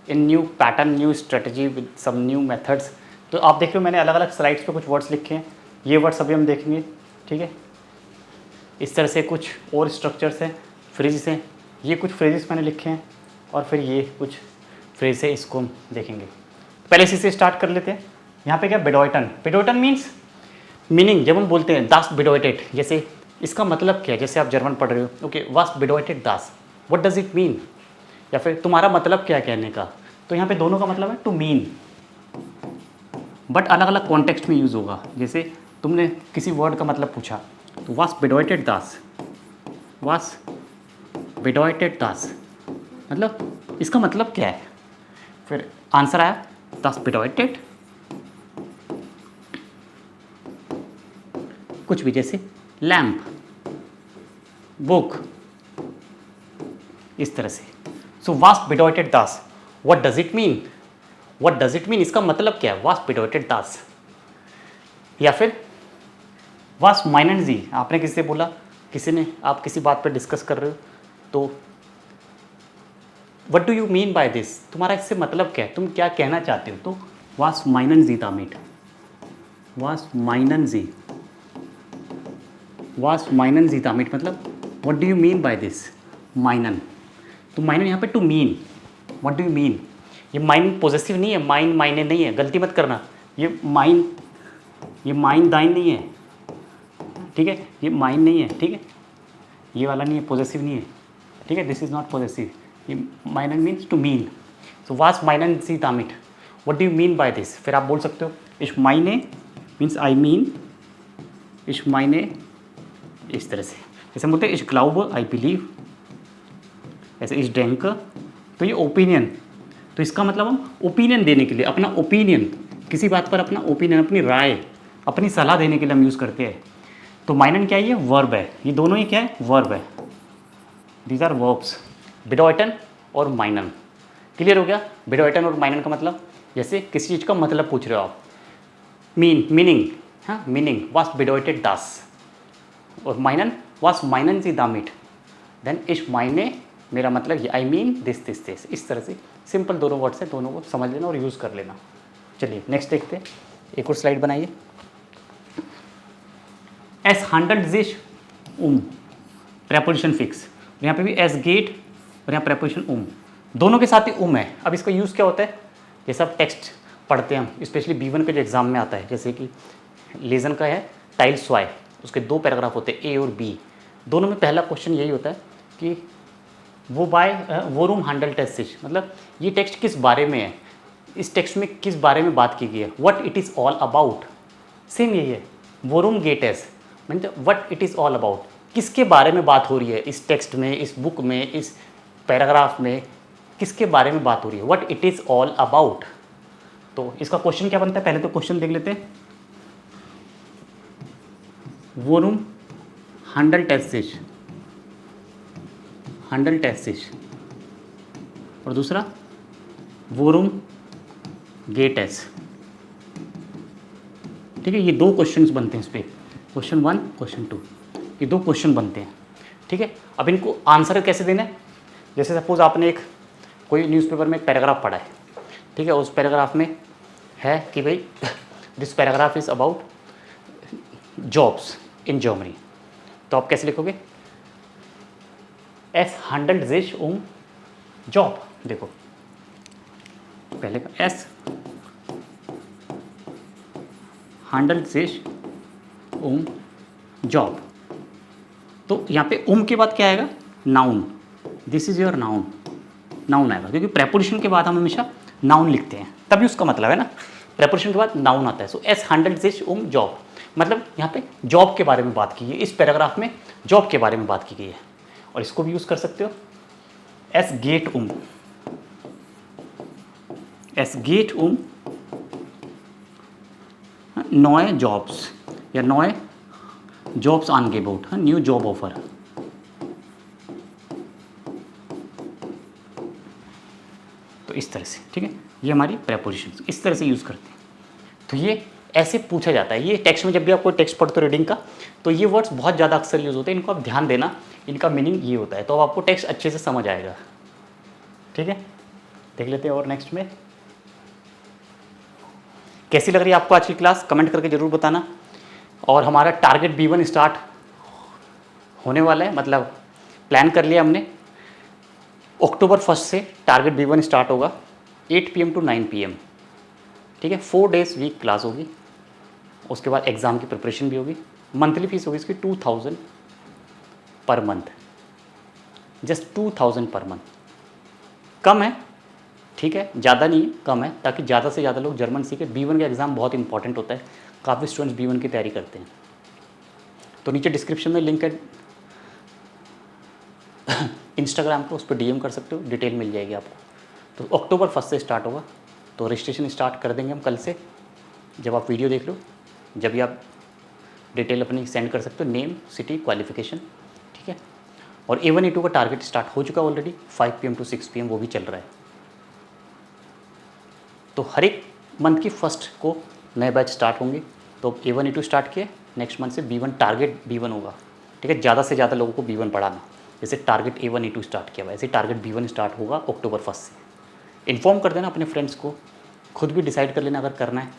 In new pattern, new strategy with some new methods. तो आप देख रहे हो मैंने अलग अलग स्लाइड्स पे कुछ वर्ड्स लिखे हैं, ये वर्ड्स अभी हम देखेंगे, ठीक है। इस तरह से कुछ और स्ट्रक्चर्स हैं, फ्रेजेस हैं, ये कुछ फ्रेजेस मैंने लिखे हैं, और फिर ये कुछ फ्रेज है, इसको हम देखेंगे। पहले इसी से स्टार्ट कर लेते हैं। यहाँ पे क्या बेडोइटन, बेडोइटन मीन्स मीनिंग। जब हम बोलते हैं दास बेडोइटेड, जैसे इसका मतलब क्या है, जैसे आप जर्मन पढ़ रहे हो, ओके वास बेडोइटेड दास, व्हाट डज इट मीन, या फिर तुम्हारा मतलब क्या है कहने का। तो यहाँ पे दोनों का मतलब है टू मीन, बट अलग अलग कॉन्टेक्स्ट में यूज़ होगा। जैसे तुमने किसी वर्ड का मतलब पूछा, तो वास बेडोइटेड दास, वास बेडोइटेड दास, मतलब इसका मतलब क्या है। फिर आंसर आया दास बेडोइटेड कुछ भी, जैसे लैम्प, बुक, इस तरह से। सो वास बेडोइटेड दास, what does it mean, what does it mean, इसका मतलब क्या है, वास बेडोइटेड दास। या फिर वास माइनन जी, आपने किसी से बोला, किसी ने, आप किसी बात पर डिस्कस कर रहे हो, तो what do you mean by this, तुम्हारा इससे मतलब क्या है, तुम क्या कहना चाहते हो। तो वास माइनन जी दामिट, वास माइनन जी, वास माइनन जी दामिट, मतलब what do you mean by this, माइनन। तो माइनन यहाँ पे to mean, what do you mean. ये माइन पॉजेसिव नहीं है, माइन मायने नहीं है, गलती मत करना। ये माइन, ये माइन दाइन नहीं है, ठीक है, ये माइन नहीं है, ठीक है, ये वाला नहीं है, पॉजेसिव नहीं है, ठीक है, दिस इज नॉट पॉजेसिव। ये माइनन मीन्स टू मीन। सो वास माइनन सी दामिट, what do you mean by this. फिर आप बोल सकते हो इश माइने मीन्स आई मीन, इश माइने, इस तरह से। जैसे हम बोलते हैं इश ग्लाउब आई बिलीव, ऐसे इश डेंक, तो ये ओपिनियन। तो इसका मतलब हम ओपिनियन देने के लिए, अपना ओपिनियन, किसी बात पर अपना ओपिनियन, अपनी राय, अपनी सलाह देने के लिए हम यूज़ करते हैं। तो माइनन क्या है, ये वर्ब है, ये दोनों ही क्या है, वर्ब है, दीज आर वर्ब्स, बेडोइटन और माइनन। क्लियर हो गया। बेडोइटन और माइनन का मतलब, जैसे किसी चीज़ का मतलब पूछ रहे हो आप, मीनिंग, हाँ मीनिंग, वास बेडोइटेड दास, और माइनन वास माइनन जी दामिट, देन इश मायने, मेरा मतलब ये, I mean this this this. इस तरह से सिंपल दोनों वर्ड से, दोनों को समझ लेना और यूज़ कर लेना। चलिए नेक्स्ट देखते हैं, एक और स्लाइड बनाइए। एस हंड्रेड जिश प्रेपोजिशन फिक्स, यहाँ पे भी एस गेट और यहाँ प्रेपोजिशन दोनों के साथ ही है। अब इसका यूज़ क्या होता है, जैसे आप टेक्स्ट पढ़ते हैं हम, स्पेशली B1 के जो एग्जाम में आता है, जैसे कि लेजन का है टाइल स्वाई, उसके 2 पैराग्राफ होते हैं, A और B। दोनों में पहला क्वेश्चन यही होता है कि वो रूम हैंडल टेस्ट सिच, मतलब ये टेक्स्ट किस बारे में है, इस टेक्स्ट में किस बारे में बात की गई है, what it is all about. Same यही है, वो रूम गेट एस, मतलब what it is all about, किसके बारे में बात हो रही है इस टेक्स्ट में, इस बुक में, इस पैराग्राफ में, किसके बारे में बात हो रही है, what it is all about. तो इसका क्वेश्चन क्या बनता है, पहले तो क्वेश्चन देख लेते हैं। वो रूम हैंडल टेस्ट सिच, हैंडल टेस्ट सिच, और दूसरा वो रूम गेट एस, ठीक है। ये 2 क्वेश्चंस बनते हैं इस पर, क्वेश्चन 1 क्वेश्चन 2, ये 2 क्वेश्चन बनते हैं, ठीक है। अब इनको आंसर कैसे देना है, जैसे सपोज आपने एक कोई न्यूज़पेपर में एक पैराग्राफ पढ़ा है, ठीक है, उस पैराग्राफ में है कि भाई this paragraph is about jobs in Germany, तो आप कैसे लिखोगे, एस हंड्रेड जिश जॉब। देखो पहले का एस हंड्रेड जिश जॉब, तो यहाँ पे के बाद क्या आएगा, noun, this is your noun, noun आएगा, क्योंकि प्रेपोजिशन के बाद हम हमेशा नाउन लिखते हैं, तभी उसका मतलब है ना, प्रेपोजिशन के बाद नाउन आता है। सो एस हंड्रेड जिश जॉब, मतलब यहाँ पे जॉब के बारे में बात की है, इस पैराग्राफ में जॉब के बारे में बात की गई है। और इसको भी यूज़ कर सकते हो, एस गेट एस गेट नॉय जॉब्स या नॉय जॉब्स आनगेबोट, न्यू जॉब ऑफर। तो इस तरह से, ठीक है, ये हमारी प्रेपोजिशन इस तरह से यूज़ करते हैं। तो ये ऐसे पूछा जाता है, ये टेक्स्ट में जब भी आप कोई टेक्स्ट पढ़ते हो रीडिंग का, तो ये वर्ड्स बहुत ज़्यादा अक्सर यूज़ होते हैं, इनको आप ध्यान देना, इनका मीनिंग ये होता है, तो अब आपको टेक्स्ट अच्छे से समझ आएगा, ठीक है। देख लेते हैं और नेक्स्ट में कैसी लग रही है आपको आज की क्लास, कमेंट करके ज़रूर बताना। और हमारा टारगेट B1 स्टार्ट होने वाला है, मतलब प्लान कर लिया हमने, अक्टूबर 1 से टारगेट B1 स्टार्ट होगा 8 PM to 9 PM, ठीक है। 4 days वीक क्लास होगी, उसके बाद एग्ज़ाम की प्रिपरेशन भी होगी। मंथली फीस होगी इसकी 2000 per month, just 2000 per month. कम है, ठीक है, ज़्यादा नहीं है, कम है, ताकि ज़्यादा से ज़्यादा लोग जर्मन सीखे। B1 का एग्ज़ाम बहुत इंपॉर्टेंट होता है, काफ़ी स्टूडेंट्स B1 की तैयारी करते हैं। तो नीचे डिस्क्रिप्शन में लिंक है इंस्टाग्राम का, उस पर DM कर सकते हो, डिटेल मिल जाएगी आपको। तो अक्टूबर 1 से स्टार्ट होगा, तो रजिस्ट्रेशन स्टार्ट कर देंगे हम कल से। जब आप वीडियो देख लो, जब भी आप डिटेल अपनी सेंड कर सकते हो, नेम, सिटी, क्वालिफिकेशन, ठीक है। और A1 A2 का टारगेट स्टार्ट हो चुका ऑलरेडी, 5 PM to 6 PM वो भी चल रहा है। तो हर एक मंथ की फर्स्ट को नए बैच स्टार्ट होंगे। तो A1 A2 स्टार्ट किए, नेक्स्ट मंथ से B1 टारगेट B1 होगा, ठीक है। ज़्यादा से ज़्यादा लोगों को B1 पढ़ाना, जैसे टारगेट A1 A2 स्टार्ट किया हुआ, ऐसे टारगेट B1 स्टार्ट होगा अक्टूबर 1 से। इन्फॉर्म कर देना अपने फ्रेंड्स को, खुद भी डिसाइड कर लेना अगर करना है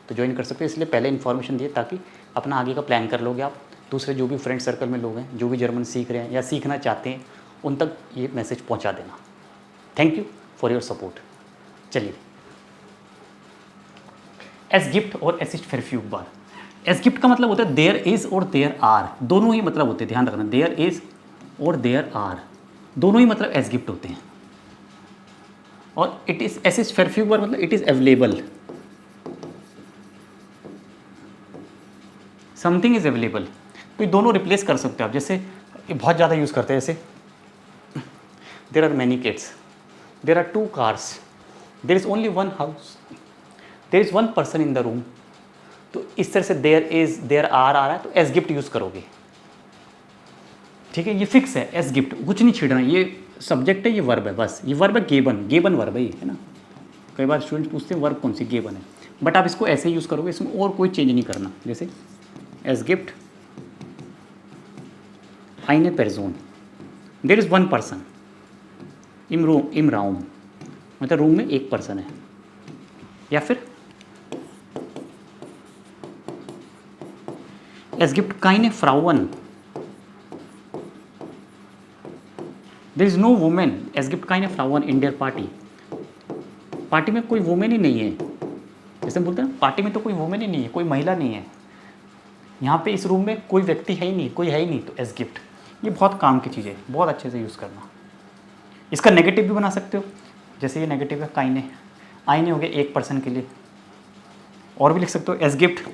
तो ज्वाइन कर सकते हो। इसलिए पहले इन्फॉर्मेशन दिए ताकि अपना आगे का प्लान कर लोगे आप। दूसरे जो भी फ्रेंड सर्कल में लोग हैं, जो भी जर्मन सीख रहे हैं या सीखना चाहते हैं, उन तक ये मैसेज पहुंचा देना। Thank you for your support. चलिए, एस गिफ्ट और एसिस्ट फॉर। एस गिफ्ट का मतलब होता है देयर इज़ और देयर आर, दोनों ही मतलब होते हैं, ध्यान रखना। देयर इज़ और देयर आर दोनों ही मतलब एस गिफ्ट होते हैं। और इट इज़ एसिस्ट फॉर मतलब it is available, something is available. तो ये दोनों रिप्लेस कर सकते हो आप। जैसे ये बहुत ज़्यादा यूज़ करते हैं, जैसे there are many kids, there are 2 cars, there is only 1 house, there is 1 person in the room. तो इस तरह से देयर इज़, देयर आर आ रहा है तो एस गिफ्ट यूज़ करोगे, ठीक है। ये फिक्स है, एस गिफ्ट, कुछ नहीं छेड़ना। ये सब्जेक्ट है, ये वर्ब है, बस। ये वर्ब है गेबन, गेबन वर्ब है ये, है ना। कई बार स्टूडेंट्स पूछते हैं वर्ब कौन सी, गेबन है। बट आप इसको ऐसे यूज़ करोगे, इसमें और कोई चेंज नहीं करना। जैसे S gift eine Person, there is 1 person im Raum, मतलब रूम में एक पर्सन है। या फिर es gibt keine Frauen, there is no woman, es gibt keine Frauen in der Party, party में कोई वुमेन ही नहीं है। जैसे बोलते हैं पार्टी में तो कोई वुमेन ही नहीं है, कोई महिला नहीं है, यहाँ पे इस रूम में कोई व्यक्ति है ही नहीं, कोई है ही नहीं। तो एस गिफ्ट ये बहुत काम की चीज़ है, बहुत अच्छे से यूज़ करना। इसका नेगेटिव भी बना सकते हो, जैसे ये नेगेटिव है काइने, आईने हो गए एक पर्सन के लिए। और भी लिख सकते हो एस गिफ्ट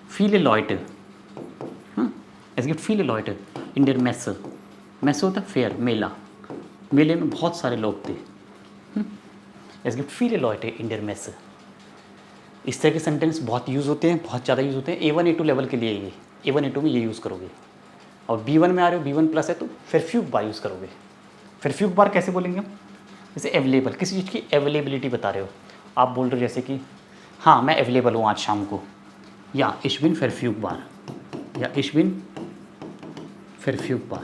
फील लॉयट, एस गिफ्ट फील लॉयट इन देयर मेस। मेस होता है फेयर, मेला, मेले में बहुत सारे लोग थे। एस गिफ्ट फील लॉयट इन देयर मेस। इस तरह के सेंटेंस बहुत यूज़ होते हैं, बहुत ज़्यादा यूज़ होते हैं। A1 A2 लेवल के लिए ये A1 A2 में ये यूज़ करोगे। और B1 में आ रहे हो, B1 प्लस है तो verfügbar यूज़ करोगे। verfügbar कैसे बोलेंगे हम, जैसे अवेलेबल, किसी चीज़ की अवेलेबिलिटी बता रहे हो। आप बोल रहे हो जैसे कि हाँ मैं अवेलेबल हूँ आज शाम को, या ich bin verfügbar, या ich bin verfügbar।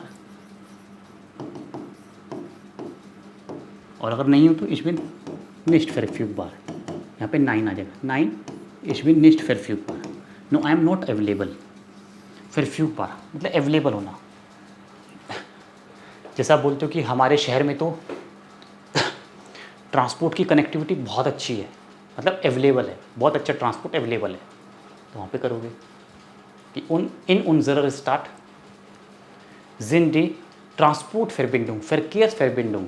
और अगर नहीं हो तो ich bin nicht verfügbar, यहाँ पे 9 आ जाएगा, 9 ich bin nicht verfügbar, no I am not available। verfügbar मतलब अवेलेबल होना। जैसा आप बोलते हो कि हमारे शहर में तो ट्रांसपोर्ट की कनेक्टिविटी बहुत अच्छी है, मतलब अवेलेबल है, बहुत अच्छा ट्रांसपोर्ट अवेलेबल है। तो वहाँ पे करोगे कि in unserer Stadt sind die Transportverbindung, Verkehrsverbindung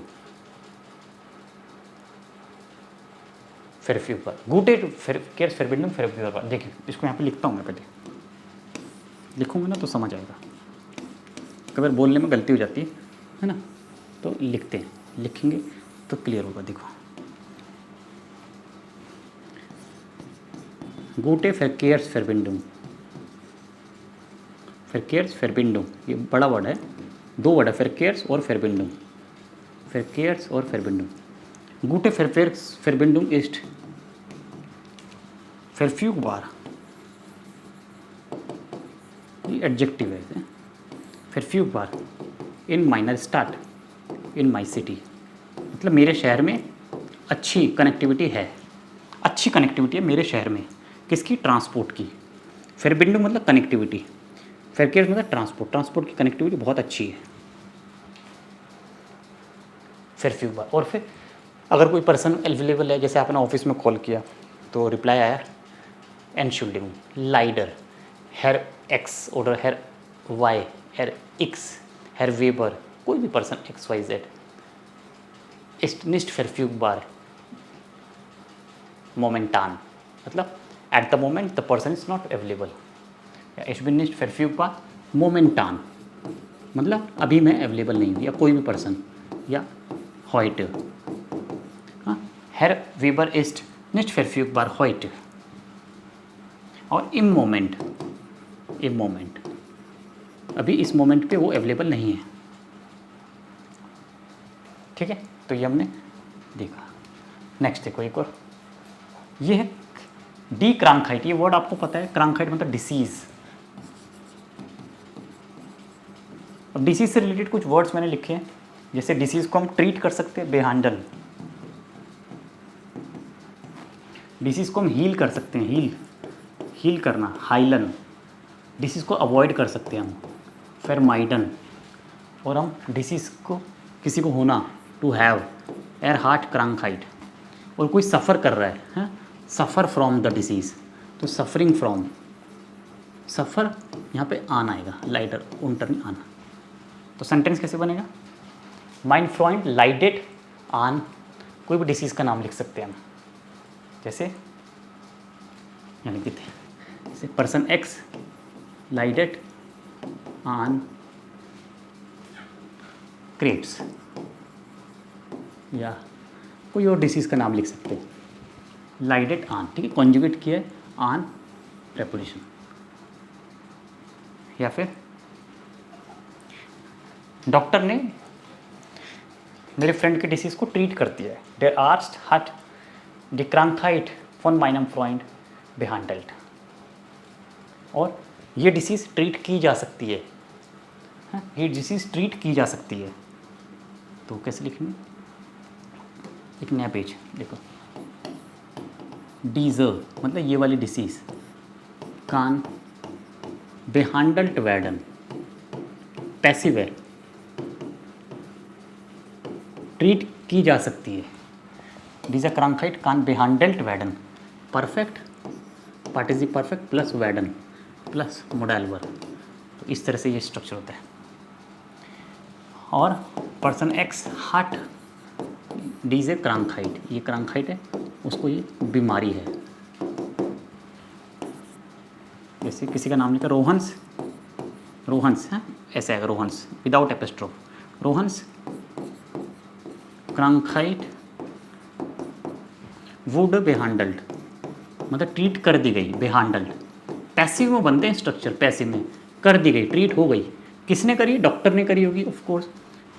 verfügbar, gute Verkehrsverbindung verfügbar। देखिए इसको यहाँ पे लिखता हूँ मैं, पहले लिखूँगा ना तो समझ आएगा। कई बार बोलने में गलती हो जाती है ना, तो लिखते हैं, लिखेंगे तो क्लियर होगा। देखो गूटे Verkehrsverbindung, Verkehrsverbindung ये बड़ा वर्ड है, 2 वर्ड है, Verkehrs और Verbindung, Verkehrs और Verbindung। गूटे Verkehrsverbindung ist verfügbar, ये एडजेक्टिव है। verfügbar in meiner Stadt, in my city, मतलब मेरे शहर में अच्छी कनेक्टिविटी है, अच्छी कनेक्टिविटी है मेरे शहर में, किसकी? ट्रांसपोर्ट की। फेरबिंडुंग मतलब कनेक्टिविटी, फेरकेयर्स मतलब ट्रांसपोर्ट की कनेक्टिविटी बहुत अच्छी है। फेरफ्यूगबार। और फिर अगर कोई पर्सन अवेलेबल है, जैसे आपने ऑफिस में कॉल किया तो रिप्लाई आया एनशुल्डिंग, लाइडर, हेर एक्स ऑर्डर, हेर वाई, हेर एक्स, हेर वेबर, कोई भी person X Y Z, ist nicht verfügbar momentan, मतलब at the moment the person is not available, या ich bin nicht verfügbar momentan, मतलब अभी मैं अवेलेबल नहीं हूँ, या कोई भी पर्सन, या heute, हाँ, Herr Weber ist nicht verfügbar heute, और im Moment, अभी इस मोमेंट पे वो अवेलेबल नहीं है। ठीक है, तो ये हमने देखा। नेक्स्ट देखो एक और, ये है डी क्रांकाइट। ये वर्ड आपको पता है, क्रांकाइट मतलब डिसीज़। अब डिसीज से रिलेटेड कुछ वर्ड्स मैंने लिखे हैं, जैसे डिसीज़ को हम ट्रीट कर सकते हैं, बेहांडल। डिसीज़ को हम हील कर सकते हैं, हील करना, हाइलन। डिसीज़ को अवॉइड कर सकते हैं हम, फेरमाइडन। और हम डिसीज़ को, किसी को होना, टू हैव, एर हार्ट क्रांकाइट। और कोई सफ़र कर रहा है, सफ़र फ्रॉम द डिसीज़, तो सफरिंग फ्रॉम, सफ़र यहाँ पे आन आएगा, लाइडर उनटर्न आन। तो सेंटेंस कैसे बनेगा? माइन फ्रॉइंड लाइडेड आन, कोई भी डिसीज़ का नाम लिख सकते हैं हम, जैसे यहाँ लिख देते हैं, जैसे पर्सन एक्स लाइडेड आन क्रेप्स, या कोई और डिसीज़ का नाम लिख सकते हैं, लाइडेड आन। ठीक है, कॉन्जुगेट किया है आन प्रेपोजिशन। या फिर डॉक्टर ने मेरे फ्रेंड के डिसीज़ को ट्रीट कर दिया है, देर आर्स्ट हट डी क्रांकाइट फॉन माइनम फ्रॉइंड बेहांडल्ट। और ये डिसीज़ ट्रीट की जा सकती है, ये डिसीज़ ट्रीट की जा सकती है। तो कैसे लिखेंगे? एक नया पेज देखो, डीजर मतलब ये वाली डिसीज़, कान बेहांडल्ट वैडन, पैसिव है, ट्रीट की जा सकती है। डीजर क्रांकाइट कान बेहांडल्ट वैडन, परफेक्ट, पार्टिसिप परफेक्ट प्लस वैडन प्लस मोडाइल वर्ब। तो इस तरह से ये स्ट्रक्चर होता है। और पर्सन एक्स हार्ट डीजे क्रांकाइट, ये क्रांकाइट है, उसको ये बीमारी है। जैसे किसी का नाम लिखा रोहन्स, है ऐसे आएगा रोहन्स विदाउट एपिस्ट्रोफ, रोहन्स क्रांकाइट वुड बेहांडल्ड, मतलब ट्रीट कर दी गई, बेहांडल्ड। पैसिव में बनते हैं स्ट्रक्चर, पैसिव में कर दी गई, ट्रीट हो गई। किसने करी? डॉक्टर ने करी होगी ऑफ कोर्स।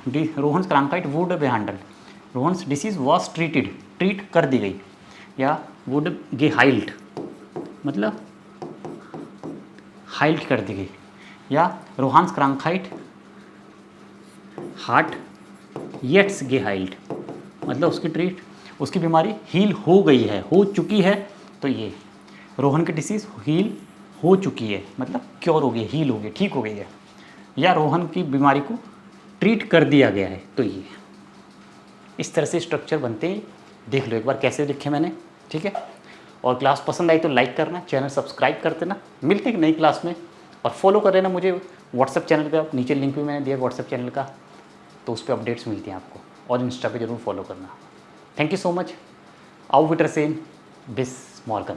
रोहन्स क्रांकाइट वुड बेहांडल्ड, रोहन्स डिसीज वॉज ट्रीटेड, ट्रीट कर दी गई। या वुड गेहाइल्ड मतलब हाइल्ड कर दी गई। या रोहन्स क्रांकाइट हार्ट येट्स गेहाइल्ड, मतलब उसकी बीमारी हील हो गई है, हो चुकी है। तो ये रोहन की डिसीज़ हील हो चुकी है, मतलब क्योर हो गई, हील हो गई, ठीक हो गई है। या रोहन की बीमारी को ट्रीट कर दिया गया है। तो ये इस तरह से स्ट्रक्चर बनते हैं। देख लो एक बार कैसे लिखे मैंने, ठीक है। और क्लास पसंद आई तो लाइक करना, चैनल सब्सक्राइब कर देना। मिलते हैं नई क्लास में, और फॉलो कर लेना मुझे व्हाट्सएप चैनल पे। नीचे लिंक भी मैंने दिया व्हाट्सएप चैनल का, तो उस पर अपडेट्स मिलती हैं आपको। और इंस्टा पे जरूर फॉलो करना। Thank you so much. आउ विटरसेन बिस मॉर्गन।